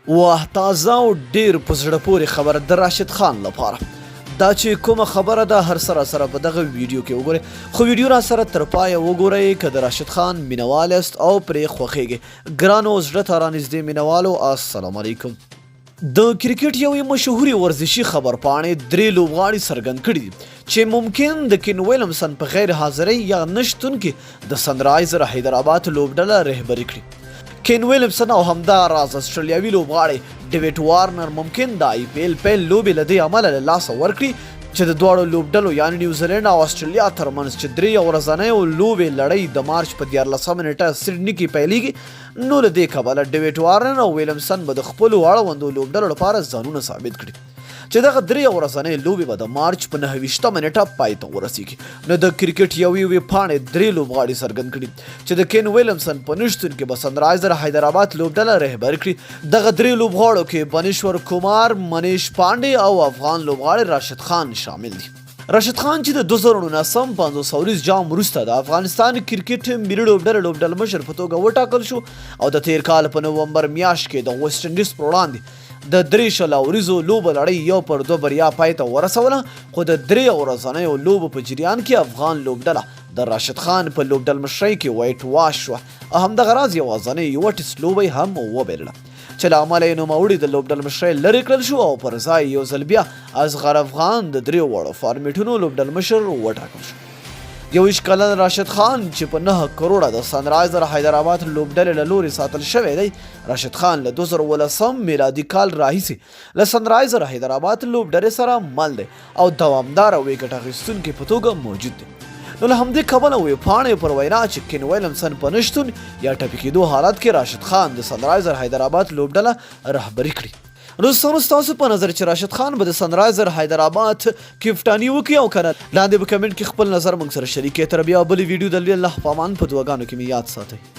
واه تازه او ډیر په زړه پورې خبره د راشد خان لپاره دا چې کومه خبره ده هر سره په دغه ویډیو کې وګورئ خو ویډیو را سره تر پایه وګورئ که د راشد خان مینوال یاست او پرې خوښیږي ګرانو زړه ته رانږدې مینوالو السلام علیکم. د کرکټ یوې مشهورې ورزشي خبرپاڼې 3 لوبغاړي څرګند کړي دي چې ممکن د کین ویلمسن په غیر حاضرۍ یا نشتون کې د سنرایزر حیدرآباد لوبډله رهبري کړي. کین ویلمسن او همداراز استرالیاوي لوبغاړی ډیوډ وارنر ممکن د آی پی ایل پیل لوبې له دې امله له لاسه ورکړي چې د دواړو لوبډلو یعنې نیوزیلینډ او استرالیا ترمنځ چې 3 ورځنیو لوبې لړۍ د مارچ په 14 نیټه سډني کې پیلیږي نو له دې کبله ډیوډ وارنر او ویلمسن به د خپلو اړوندو لوبډلو لپاره ځانونه ثابت کړي چې دغه 3 ورځنۍ لوبې به د مارچ په 9 نیټه پای ته ورسیږي. نو د کرکټ یوې پاڼې 3 لوبغاړي څرګند کړي چې د کین ویلمسن په نشتون کې به سنرایزر حیدرآباد لوبډله رهبري کړي. دغه 3 لوبغاړو کې بنیشور کمار، منیش پانډې او افغان لوبغاړی راشد خان شامل دي. راشد خان چې د 2019 500 جام وروسته د افغانستان کرکټ ملي لوبډله مشر په توګه وټاکل شو او د تیر کال په نومبر میاشت کې د ویسټ انډیز پر وړاندې د 3 شلاوریزو لوبو لړۍ 1-2 بریا پای ته ورسوله خو د 3 ورځنیو لوبو په جریان کې افغان لوبډله د راشد خان په لوبډل مشرۍ کې وایټ واش شوه او همدغه راز یوازینۍ یوه ټیسټ لوبه هم وبایلله چې له امله یې نوموړي د لوبډل مشرۍ لرې کړل شو او پر ځای یو ځل بیا اصغر افغان د 3 وړو فارمیټونو لوبډل مشر وټاکل شو. 21 کلن راشد خان چې په 9 کروڑه د سنرایزر حیدرآباد لوبډلې له لوري ساتل شوی دی. راشد خان له 2019 میلادي کال راهیسې له سنرایزر حیدرآباد لوبډلې سره مل دی او دوامداره ویکټ اخیستونکی په توګه موجود دی. نو له همدې کبله ویبپاڼې پر وینا چې کین ویلمسن په نشتون یا ټپي کېدو حالت کې راشد خان د سنرایزر حیدرآباد لوبډله رهبري کړي. دوستانو ستاسو په نظر چې راشد خان به د سنرایزر حیدرآباد کپټاني وکړي او کنه لاندې په کمنټ کې خپل نظر موږ سره شریک کړئ. تر بیا بلې ویډیو د الله په امان په دعاګانو کې مې یاد ساتئ.